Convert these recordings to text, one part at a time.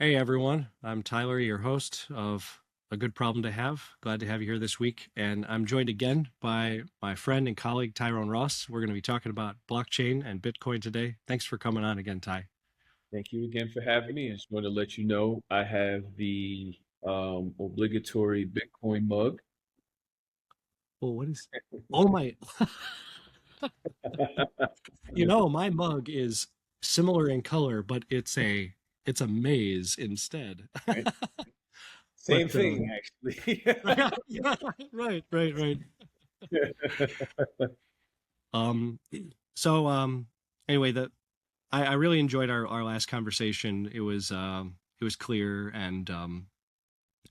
Hey everyone, I'm Tyler, your host of A Good Problem to Have. Glad to have you here this week. And I'm joined again by my friend and colleague, Tyrone Ross. We're going to be talking about blockchain and Bitcoin today. Thanks for coming on again, Ty. Thank you again for having me. I just want to let you know I have the obligatory Bitcoin mug. Well, what is, oh my, my mug is similar in color, but it's a maze instead. Right? Same But, thing, actually. yeah, right. Um, so, anyway, I really enjoyed our last conversation. It was clear and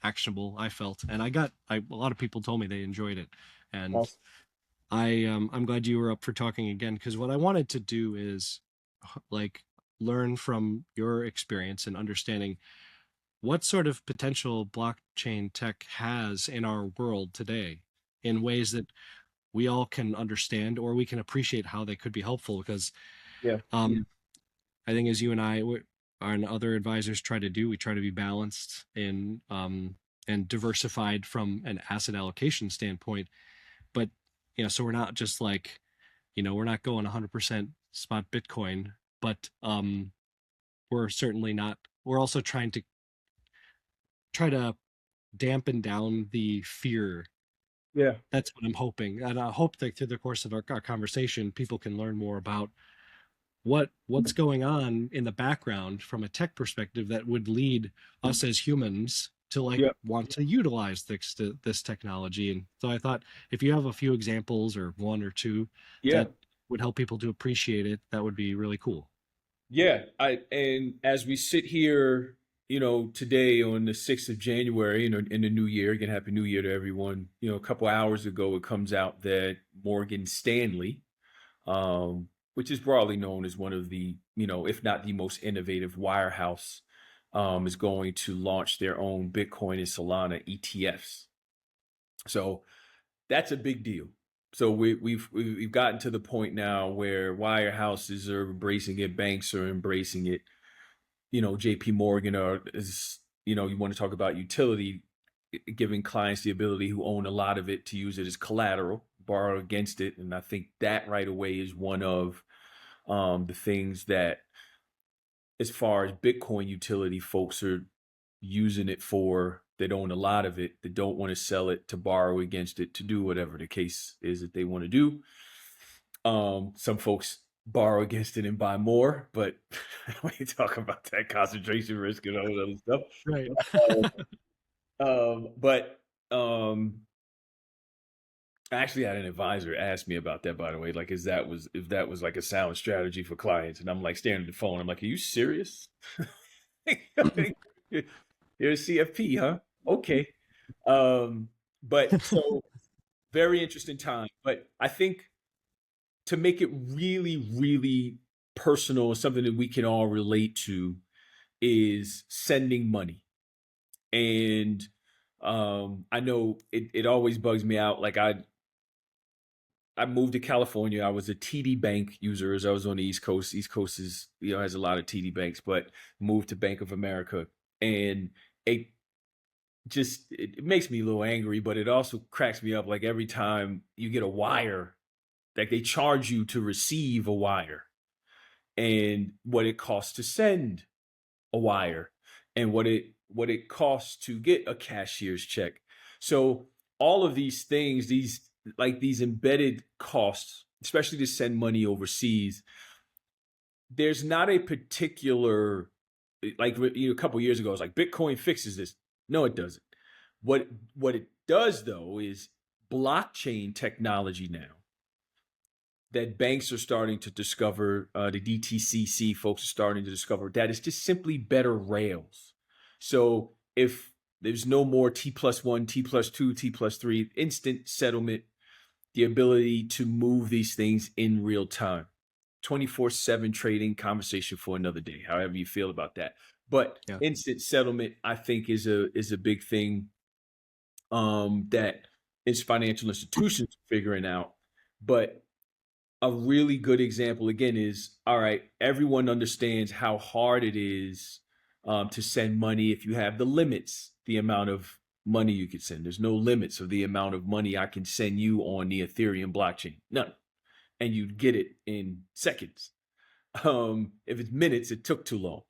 actionable. I felt, and a lot of people told me they enjoyed it, and Awesome. I'm glad you were up for talking again because what I wanted to do is like learn from your experience and understanding what sort of potential blockchain tech has in our world today in ways that we all can understand or we can appreciate how they could be helpful because Yeah. um, I think as you and and other advisors try to do, we try to be balanced in and diversified from an asset allocation standpoint. But so we're not just like, we're not going 100% spot Bitcoin, but we're certainly not. We're also try to dampen down the fear. Yeah. That's what I'm hoping, and I hope that through the course of our conversation, people can learn more about what's going on in the background from a tech perspective that would lead us as humans to like Yeah. want to utilize this technology. And so I thought if you have a few examples or one or two Yeah. that would help people to appreciate it, that would be really cool. Yeah. And as we sit here, today on the 6th of January in the new year, again, Happy New Year to everyone. A couple hours ago, it comes out that Morgan Stanley, which is broadly known as one of the, if not the most innovative wirehouse, is going to launch their own Bitcoin and Solana ETFs. So that's a big deal. So we've gotten to the point now where wirehouses are embracing it, banks are embracing it. J.P. Morgan is, you want to talk about utility, giving clients the ability who own a lot of it to use it as collateral, borrow against it, and I think that right away is one of the things that, as far as Bitcoin utility, folks are using it for. They own a lot of it. They don't want to sell it to borrow against it to do whatever the case is that they want to do. Some folks borrow against it and buy more, but we talk about that concentration risk and all that other stuff. Right. But I actually had an advisor ask me about that, by the way, like, if that was like a sound strategy for clients, and I'm like staring at the phone. I'm like, are you serious? You're a CFP, huh? Okay. Um, but so very interesting time. But I think to make it really, really personal, something that we can all relate to is sending money. And I know it always bugs me out. Like I moved to California. I was a TD Bank user as I was on the East Coast. East Coast is, has a lot of TD banks, but moved to Bank of America. And it it makes me a little angry, but it also cracks me up. Like every time you get a wire, like they charge you to receive a wire and what it costs to send a wire and what it costs to get a cashier's check. So all of these things, these embedded costs, especially to send money overseas, there's not a particular, like, a couple years ago, it's like Bitcoin fixes this. No, it doesn't. What it does though is blockchain technology now that banks are starting to discover, the DTCC folks are starting to discover that it's just simply better rails. So if there's no more T plus one, T plus two, T plus three, instant settlement, the ability to move these things in real time. 24/7 trading, conversation for another day, however you feel about that. But Yeah. instant settlement, I think, is a big thing that is financial institutions figuring out. But a really good example again is, all right, everyone understands how hard it is to send money if you have the limits, the amount of money you could send. There's no limits of the amount of money I can send you on the Ethereum blockchain. None. And you'd get it in seconds. If it's minutes, it took too long.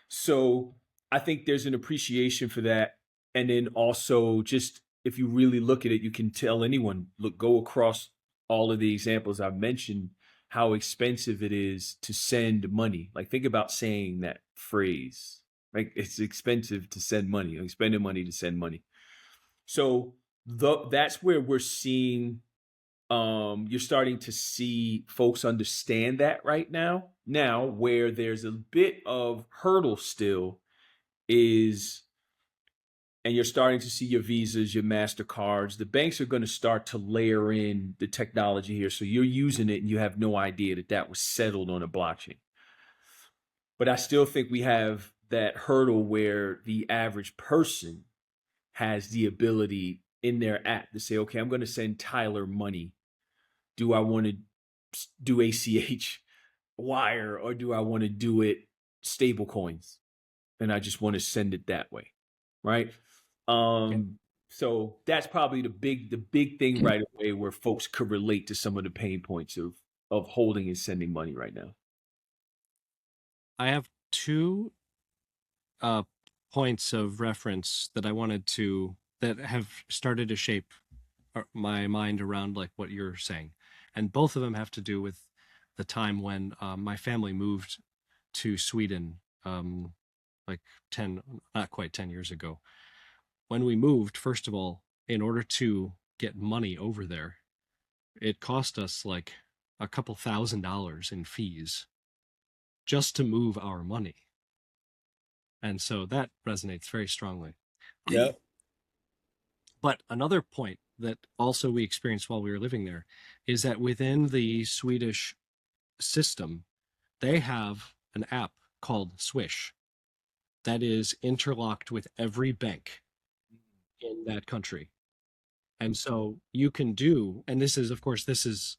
So I think there's an appreciation for that. And then also, just if you really look at it, you can tell anyone, look, go across all of the examples I've mentioned, how expensive it is to send money. Like, think about saying that phrase. Like, it's expensive to send money, like spending money to send money. So that's where we're seeing, you're starting to see folks understand that right now. Now, where there's a bit of hurdle still is, and you're starting to see your Visas, your MasterCards, the banks are going to start to layer in the technology here. So you're using it and you have no idea that that was settled on a blockchain. But I still think we have that hurdle where the average person has the ability in their app to say, okay, I'm going to send Tyler money. Do I want to do ACH wire, or do I want to do it stable coins? And I just want to send it that way. Right. Yeah. So that's probably the big thing right away where folks could relate to some of the pain points of holding and sending money right now. I have two uh, points of reference that I wanted to that have started to shape my mind around like what you're saying, and both of them have to do with the time when my family moved to Sweden, like 10, not quite 10 years ago. When we moved, first of all, in order to get money over there, it cost us like a couple $1,000s in fees just to move our money. And so that resonates very strongly. Yeah. But another point that also we experienced while we were living there is that within the Swedish system, they have an app called Swish that is interlocked with every bank in that country. And so you can do, and this is, of course, this is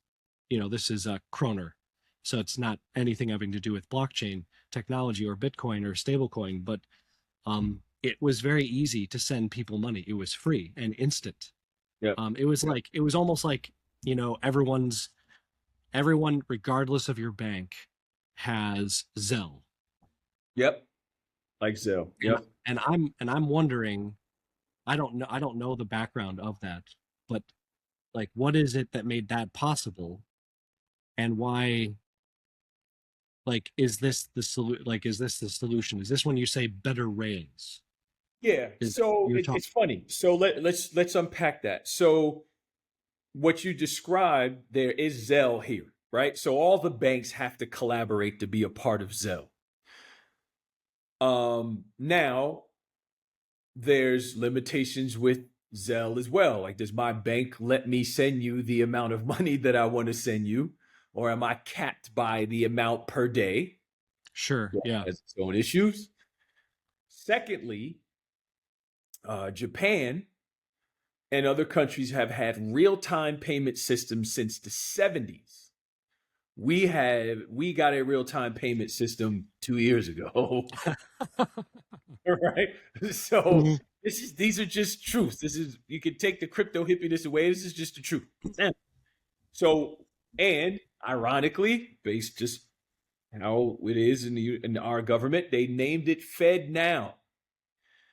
a kroner. So it's not anything having to do with blockchain technology or Bitcoin or stablecoin, but it was very easy to send people money. It was free and instant. Yep. It was almost like, everyone, regardless of your bank, has Zelle. Yep. Like Zelle. And, Yep. and I'm wondering, I don't know the background of that, but like, what is it that made that possible, and why? Like, is this the solution? Is this when you say better rails? Yeah. Is So you're it's talking funny. So let's unpack that. So what you described, there is Zelle here, right? So all the banks have to collaborate to be a part of Zelle. Now there's limitations with Zelle as well. Like, does my bank let me send you the amount of money that I want to send you? Or am I capped by the amount per day? sure, That yeah. has its own issues. Secondly, Japan and other countries have had real-time payment systems since the 70s. We got a real-time payment system 2 years ago. Right? So Mhm. these are just truths. This is, you can take the crypto hippiness away. This is just the truth. So, and ironically, based just how it is in our government, they named it Fed Now.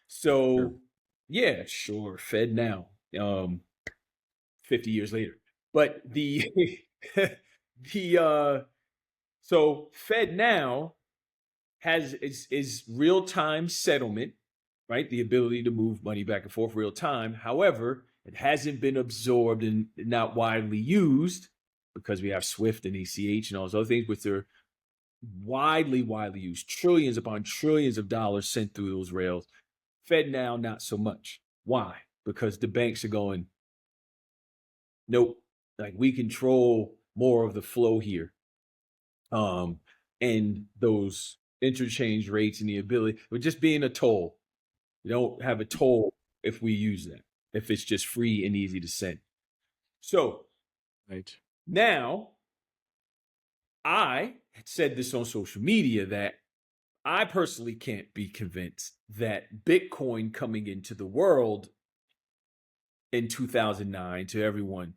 Sure. So yeah, sure, Fed Now. 50 years later. But the the so Fed Now is real time settlement, right? The ability to move money back and forth real time. However, it hasn't been absorbed and not widely used because we have Swift and ACH and all those other things, which are widely used. Trillions upon trillions of dollars sent through those rails. Fed Now, not so much. Why? Because the banks are going, nope. Like, we control more of the flow here. Um, and those interchange rates and the ability, with just being a toll. You don't have a toll if we use that, if it's just free and easy to send. So Right. now I had said this on social media that I personally can't be convinced that Bitcoin coming into the world in 2009 to everyone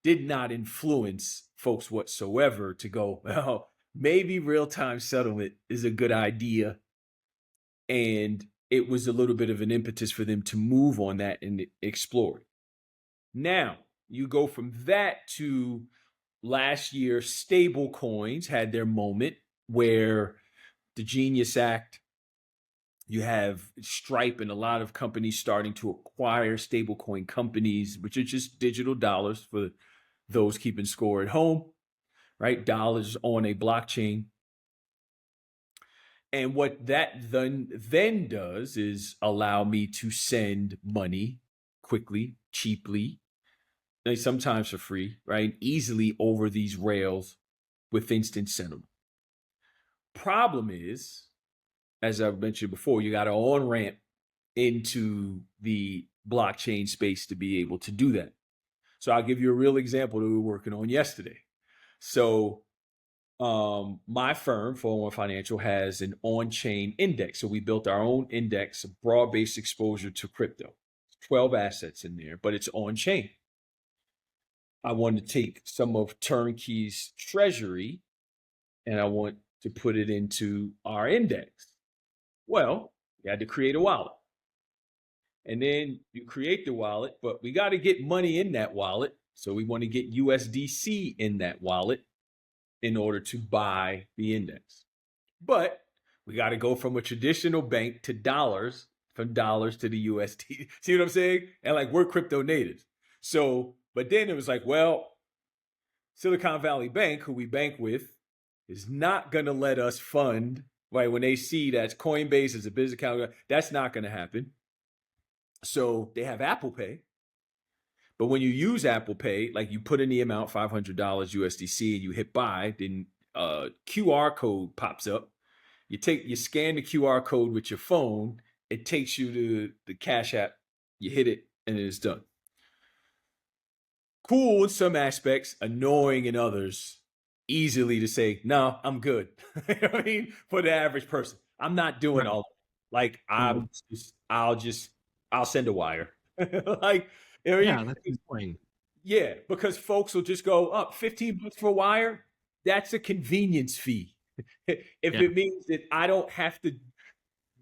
did not influence folks whatsoever to go, well, maybe real time settlement is a good idea. And it was a little bit of an impetus for them to move on that and explore it. Now, you go from that to last year, stable coins had their moment where the Genius Act, you have Stripe and a lot of companies starting to acquire stablecoin companies, which are just digital dollars for those keeping score at home, right? Dollars on a blockchain. And what that then does is allow me to send money quickly, cheaply, and sometimes for free, right? Easily over these rails with instant settlement. Problem is, as I mentioned before, you got to on ramp into the blockchain space to be able to do that. So I'll give you a real example that we were working on yesterday. So my firm, 401 Financial, has an on-chain index. So we built our own index, a broad-based exposure to crypto. 12 assets in there, but it's on-chain. I want to take some of Turnkey's treasury and I want to put it into our index. Well, you had to create a wallet. And then you create the wallet, but we got to get money in that wallet. So we want to get USDC in that wallet in order to buy the index. But we got to go from a traditional bank to dollars, from dollars to the USD. See what I'm saying? And like we're crypto natives. So, but then it was like, well, Silicon Valley Bank, who we bank with, is not going to let us fund, right? When they see that Coinbase is a business account, that's not going to happen. So they have Apple Pay. But when you use Apple Pay, like you put in the amount $500 USDC and you hit buy, then QR code pops up. You scan the QR code with your phone. It takes you to the Cash App. You hit it and it's done. Cool in some aspects, annoying in others. Easily to say, no, I'm good. You know what I mean? For the average person, I'm not doing Right. all. Like Mm. I'll send a wire. Like you know, Yeah, that's annoying. yeah, because folks will just go up 15 bucks for a wire. That's a convenience fee. If Yeah, it means that I don't have to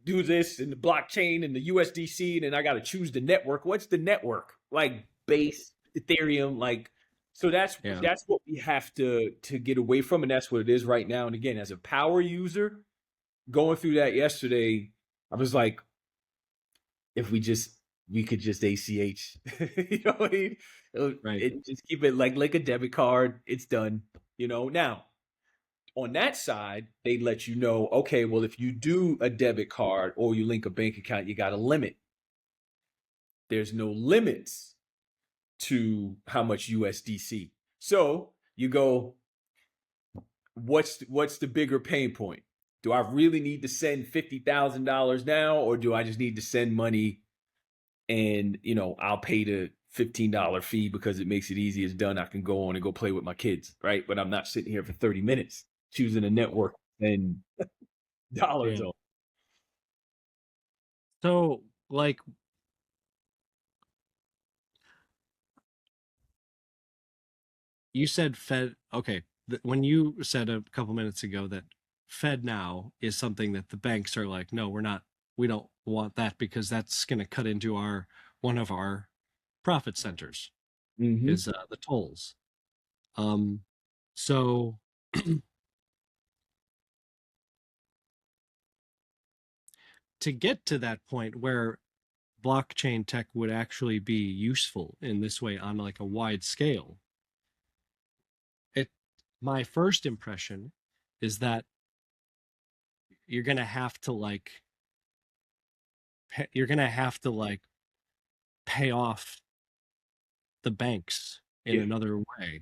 do this in the blockchain and the USDC, and then I got to choose the network. What's the network? Like base Ethereum, like so yeah, that's what we have to get away from, and that's what it is right now. And again, as a power user, going through that yesterday, I was like, if we could just ACH, you know what I mean? right. It just keep it like a debit card. It's done, you know. Now on that side, they let you know, okay, well, if you do a debit card or you link a bank account, you got a limit. There's no limits to how much USDC. So you go, what's the bigger pain point? Do I really need to send $50,000 now, or do I just need to send money and I'll pay the $15 fee because it makes it easy. It's done. I can go on and go play with my kids, right? But I'm not sitting here for 30 minutes choosing a network and dollars Yeah. on. So, like, you said Fed, okay, when you said a couple minutes ago that Fed now is something that the banks are like, no, we're not, we don't want that because that's going to cut into our one of our profit centers Mm-hmm. is the tolls. Um, so to get to that point where blockchain tech would actually be useful in this way on like a wide scale, it my first impression is that you're gonna have to like you're gonna have to like pay off the banks in Yeah. another way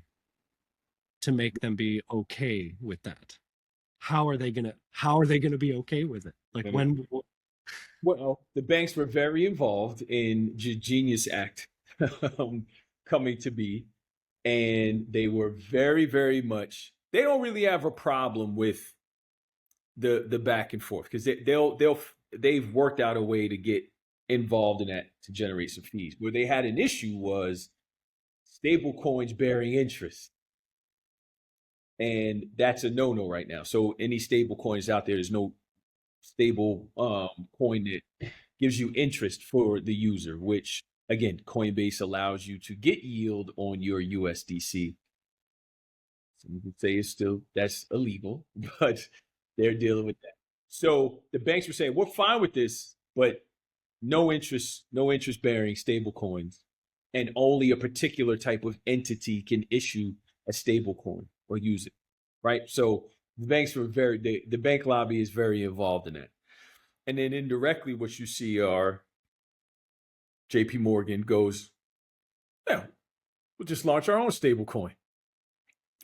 to make them be okay with that. How are they gonna be okay with it? Like Let me- when Well, the banks were very involved in Genius Act coming to be, and they were very, very much. They don't really have a problem with the back and forth because they've worked out a way to get involved in that to generate some fees. Where they had an issue was stable coins bearing interest, and that's a no-no right now. So any stable coins out there, there's no stable coin that gives you interest for the user, which again, Coinbase allows you to get yield on your USDC. Some would say it's still that's illegal, but they're dealing with that. So the banks were saying we're fine with this, but no interest bearing stable coins, and only a particular type of entity can issue a stable coin or use it. Right. So the banks were the bank lobby is very involved in that. And then indirectly, what you see are JP Morgan goes, yeah, we'll just launch our own stable coin.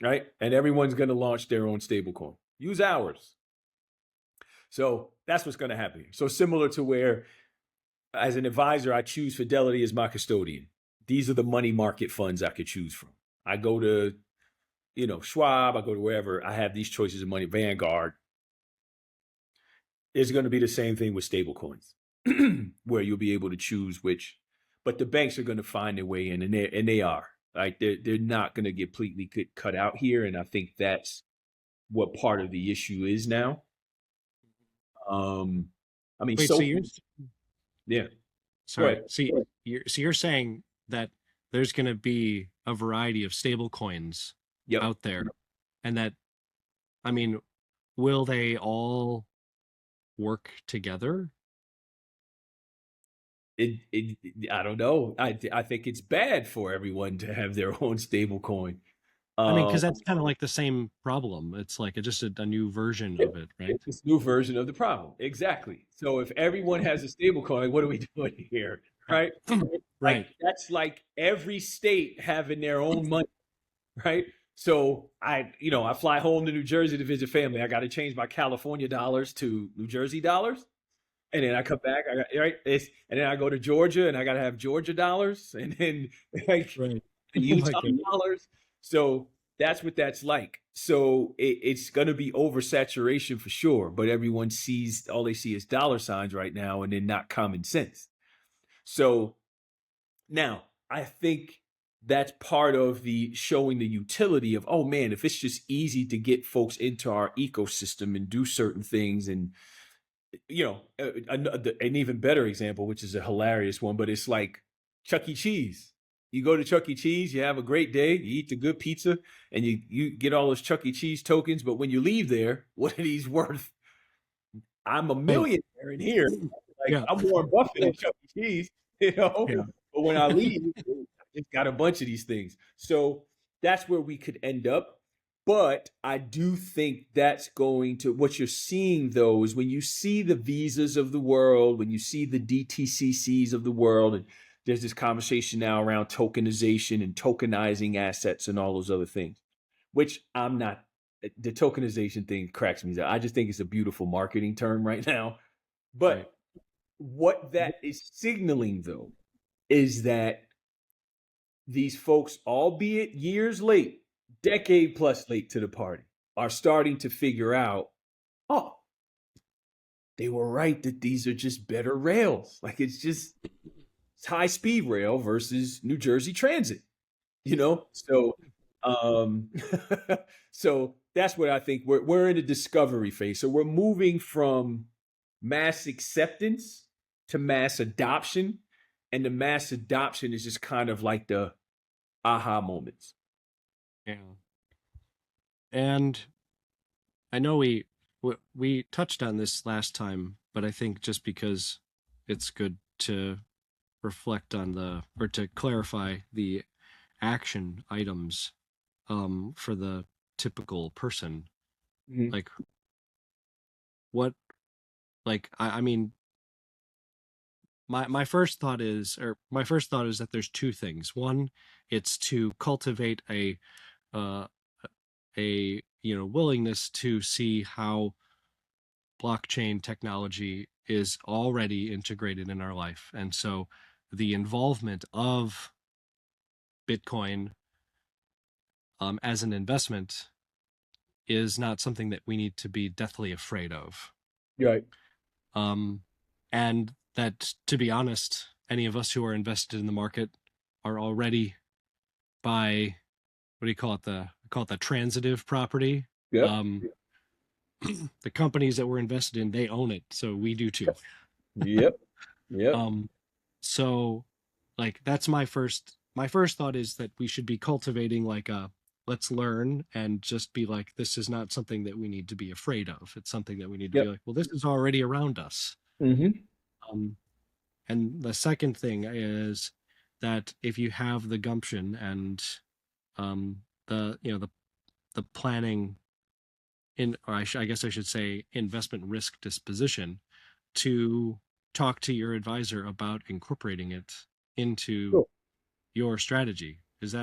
Right. And everyone's going to launch their own stable coin. Use ours. So that's what's going to happen. So similar to where, as an advisor, I choose Fidelity as my custodian. These are the money market funds I could choose from. I go to, Schwab, I go to wherever. I have these choices of money, Vanguard. It's going to be the same thing with stable coins, where you'll be able to choose which. But the banks are going to find their way in, and they are. Right? They're not going to get completely cut out here, and I think that's what part of the issue is now. I mean, Wait, so so you're yeah. Go sorry. ahead. You're saying that there's going to be a variety of stable coins Yep. out there, and that, I mean, will they all work together? I don't know. I think it's bad for everyone to have their own stable coin. I mean, Um, because that's kind of like the same problem. It's like just a new version of it, right? it's this new version of the problem. Exactly. So if everyone has a stable coin, what are we doing here? Right? Like Right. that's like every state having their own money, right? So I fly home to New Jersey to visit family. I got to change my California dollars to New Jersey dollars. And then I come back, and then I go to Georgia and I got to have Georgia dollars and then like Right. Oh my Utah goodness. dollars. So that's what that's like. So it's going to be oversaturation for sure. But everyone sees all they see is dollar signs right now, and then not common sense. So now I think that's part of the showing the utility of, oh man, if it's just easy to get folks into our ecosystem and do certain things, and an even better example, which is a hilarious one, but it's like Chuck E. Cheese. You go to Chuck E. Cheese, you have a great day, you eat the good pizza, and you get all those Chuck E. Cheese tokens. But when you leave there, what are these worth? I'm a Right. millionaire in here. Like Yeah. I'm Warren Buffett at Chuck E. Cheese, you know. Yeah. But when I leave, it's got a bunch of these things. So that's where we could end up. But I do think that's going to what you're seeing though is when you see the visas of the world, when you see the DTCCs of the world, and there's this conversation now around tokenization and tokenizing assets and all those other things, which I'm not. The tokenization thing cracks me up. I just think it's a beautiful marketing term right now. Right. But what that is signaling though is that these folks, albeit years late, decade plus late to the party, are starting to figure out, oh, they were right that these are just better rails. Like it's high speed rail versus New Jersey Transit, you know? So um so that's what I think we're in a discovery phase. So we're moving from mass acceptance to mass adoption. And the mass adoption is just kind of like the aha moments. Yeah. And I know we touched on this last time, but I think just because it's good to reflect on or to clarify the action items for the typical person, Mhm. like what, like I mean, my first thought is that there's two things. One, it's to cultivate uh a willingness to see how blockchain technology is already integrated in our life, and so the involvement of Bitcoin as an investment is not something that we need to be deathly afraid of. Right. Um, and that, to be honest, any of us who are invested in the market are already by, what do you call it? Call it the transitive property. Yep. Um, the companies that we're invested in, they own it, so we do too. Yep. Yep. Um, so like that's my first thought is that we should be cultivating like a let's learn and just be like this is not something that we need to be afraid of. It's something that we need to be Yep. like, well, this is already around us. Hmm. Um, and the second thing is that if you have the gumption and the the planning or I guess I should say investment risk disposition to talk to your advisor about incorporating it into Sure. your strategy. Is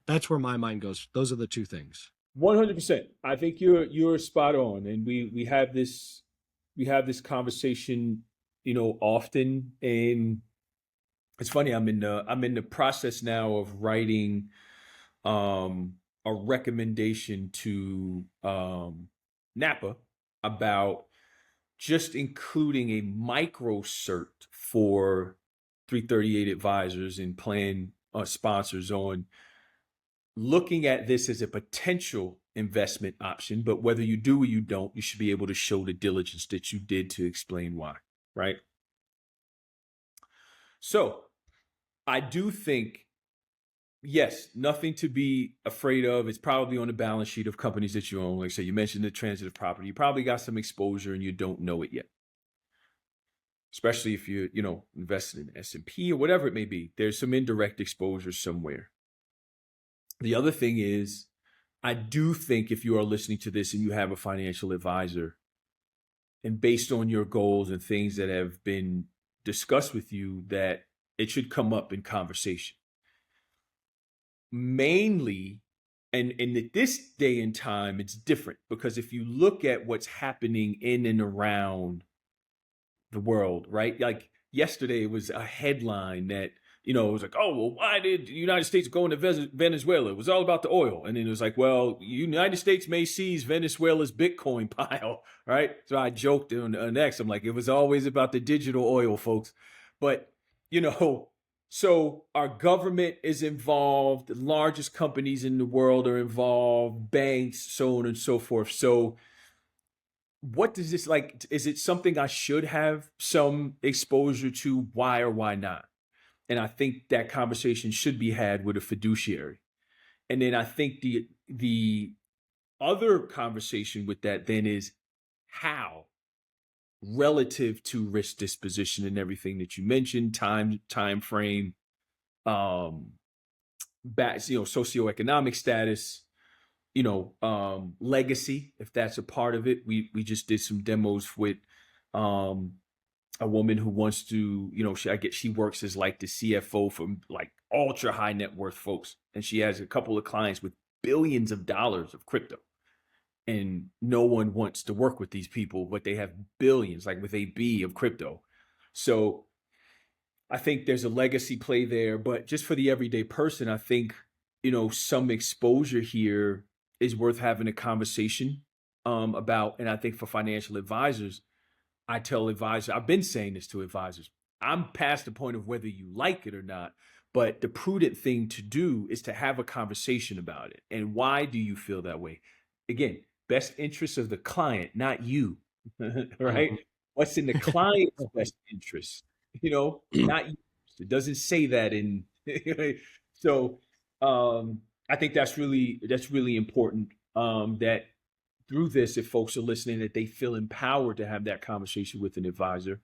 that's where my mind goes. Those are the two things. 100%. I think you're spot on, and we have this conversation, often. And it's funny. I'm in the process now of writing um, a recommendation to Napa about just including a micro cert for 338 advisors and plan sponsors on looking at this as a potential investment option, but whether you do or you don't, you should be able to show the diligence that you did to explain why, right? So I do think, yes, nothing to be afraid of. It's probably on the balance sheet of companies that you own. Like I said, you mentioned the transitive property. You probably got some exposure and you don't know it yet, especially if you're, invested in S&P or whatever it may be. There's some indirect exposure somewhere. The other thing is, I do think if you are listening to this and you have a financial advisor, and based on your goals and things that have been discussed with you, that it should come up in conversation. Mainly, and in this day and time, it's different because if you look at what's happening in and around the world, right? Like yesterday was a headline that, it was like, oh, well, why did the United States go into Venezuela? It was all about the oil. And then it was like, well, United States may seize Venezuela's Bitcoin pile, right? So I joked on X, I'm like, it was always about the digital oil, folks. But, you know, so our government is involved, the largest companies in the world are involved, banks, so on and so forth. So what does this like? Is it something I should have some exposure to? Why or why not? And I think that conversation should be had with a fiduciary. And then I think the other conversation with that then is how relative to risk disposition and everything that you mentioned, time frame, um, socioeconomic status, legacy, if that's a part of it. We just did some demos with um, a woman who wants to, she works as like the CFO for like ultra high net worth folks, and she has a couple of clients with billions of dollars of crypto, and no one wants to work with these people, but they have billions, like with a B of crypto. So I think there's a legacy play there, but just for the everyday person, I think, some exposure here is worth having a conversation about. And I think for financial advisors, I tell advisors, I've been saying this to advisors, I'm past the point of whether you like it or not, but the prudent thing to do is to have a conversation about it. And why do you feel that way? Again, best interest of the client, not you, right? Mhm. What's in the client's best interest, not you. It doesn't say that in, so I think that's really important, that through this, if folks are listening, that they feel empowered to have that conversation with an advisor.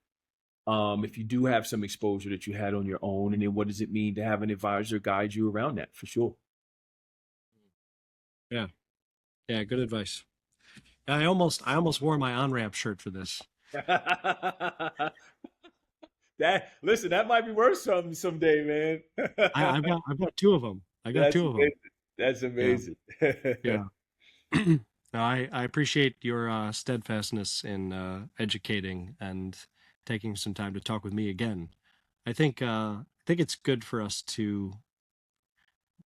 If you do have some exposure that you had on your own, and then what does it mean to have an advisor guide you around that, for sure. Yeah, yeah, good advice. I almost wore my on ramp shirt for this. That listen, that might be worth something someday, man. I've got two of them. I got That's two of them. amazing. That's Yeah, amazing. yeah. No, I appreciate your steadfastness in educating and taking some time to talk with me again. I think it's good for us to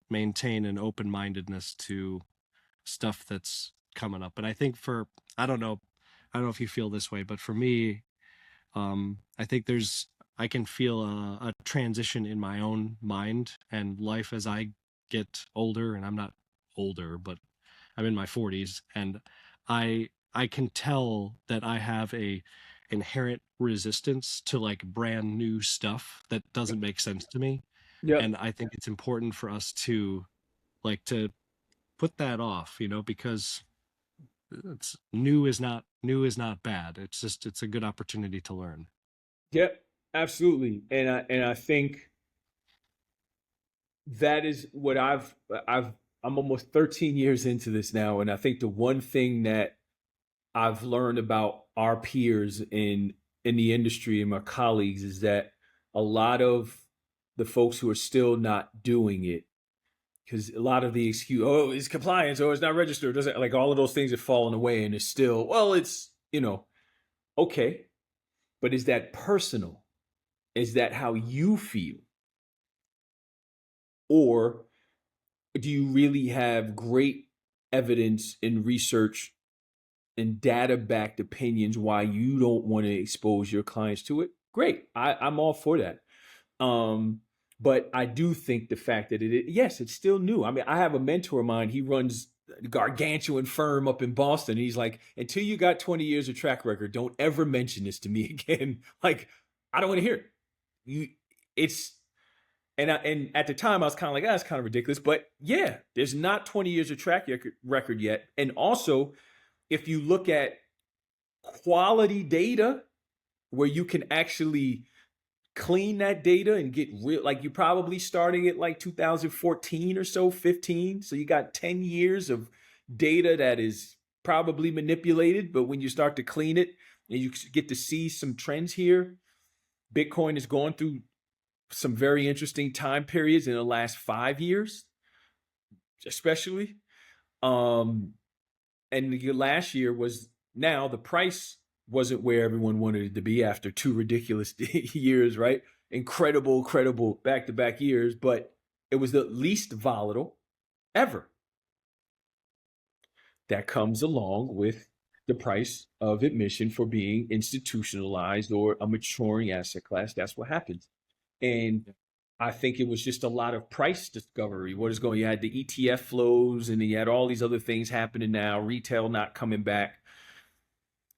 maintain an open mindedness to stuff that's coming up. But I think for I don't know, I don't know if you feel this way, but for me, I think I can feel a transition in my own mind and life as I get older, and I'm not older, but I'm in my 40s, and I can tell that I have a inherent resistance to like brand new stuff that doesn't make sense to me. Yep. And I think it's important for us to to put that off, because it's new is not bad. It's just it's a good opportunity to learn. Yep. Absolutely. And I think that is what I'm almost 13 years into this now, and I think the one thing that I've learned about our peers in the industry and my colleagues is that a lot of the folks who are still not doing it, because a lot of the excuse, oh, it's compliance, or it's not registered, doesn't, like, all of those things have fallen away, and it's still, well, it's, okay, but is that personal? Is that how you feel? Or do you really have great evidence and research and data backed opinions why you don't want to expose your clients to it? Great. I'm all for that. Um, but I do think the fact that yes, it's still new. I mean, I have a mentor of mine. He runs a gargantuan firm up in Boston. He's like, until you got 20 years of track record, don't ever mention this to me again. Like, I don't want to hear it. You, it's, and at the time I was kind of like, that's kind of ridiculous. But yeah, there's not 20 years of track record yet. And also, if you look at quality data where you can actually clean that data and get real, like, you're probably starting at like 2014 or so, 15, so you got 10 years of data that is probably manipulated, but when you start to clean it and you get to see some trends here, Bitcoin is going through some very interesting time periods in the last 5 years especially. um and the last year was, now the price wasn't where everyone wanted it to be after two ridiculous years, right? Incredible back to back years, but it was the least volatile ever. That comes along with the price of admission for being institutionalized or a maturing asset class. That's what happens. And I think it was just a lot of price discovery. What is going? You had the ETF flows, and you had all these other things happening now. Retail not coming back,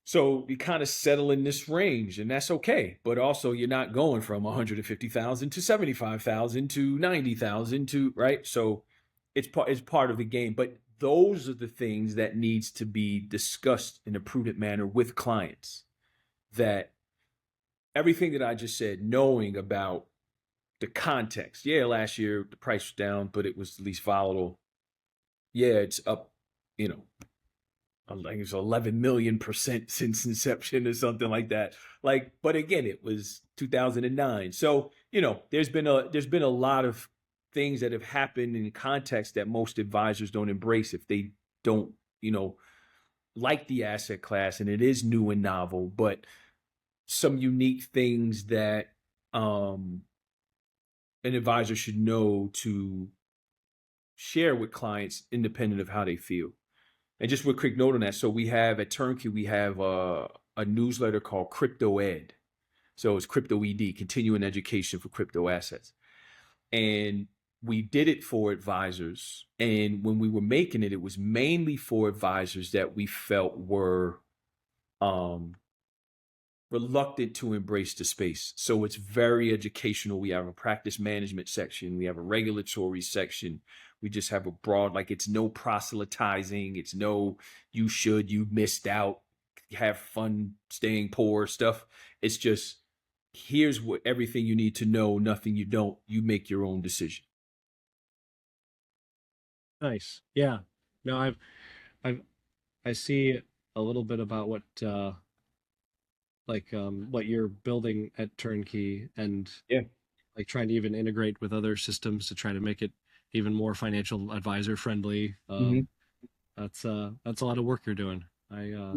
so you kind of settle in this range, and that's okay. But also, you're not going from 150,000 to 75,000 to 90,000 to, right. So it's part of the game. But those are the things that needs to be discussed in a prudent manner with clients. That everything that I just said, knowing about the context. Yeah, last year the price was down, but it was the least volatile. Yeah, it's up, you know, I think it's 11 million% since inception or something like that. Like, but again, it was 2009. So, there's been a lot of things that have happened in context that most advisors don't embrace if they don't, like the asset class, and it is new and novel, but some unique things that um an advisor should know to share with clients independent of how they feel. And just with a quick note on that, so we have at Turnkey, we have a newsletter called Crypto Ed. So it's Crypto ED, continuing education for crypto assets. And we did it for advisors. And when we were making it, it was mainly for advisors that we felt were um, reluctant to embrace the space. So it's very educational. We have a practice management section, we have a regulatory section. We just have a broad, like, it's no proselytizing, it's no you should, you missed out, have fun staying poor stuff. It's just, here's what everything you need to know, nothing you don't, you make your own decision. Nice. Yeah. No, I've I see a little bit about what you're building at Turnkey, and Yeah. like trying to even integrate with other systems to try to make it even more financial advisor friendly. Mm-hmm. That's a lot of work you're doing. I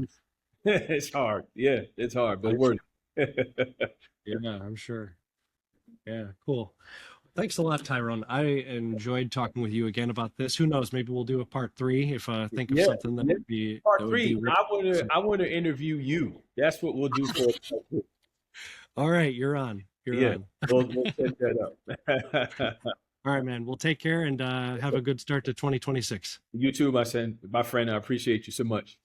It's hard. Yeah, it's hard, but I'm worth sure. it. Yeah, I'm sure. Yeah, cool. Thanks a lot, Tyrone. I enjoyed talking with you again about this. Who knows? Maybe we'll do a part three if think of Yeah. something Yeah. Part that would be three. really awesome. I wanna interview you. That's what we'll do for part three. All right, you're on. You're Yeah. on. We'll set that up. All right, man. Well, take care and have a good start to 2026. You too, my friend. I appreciate you so much.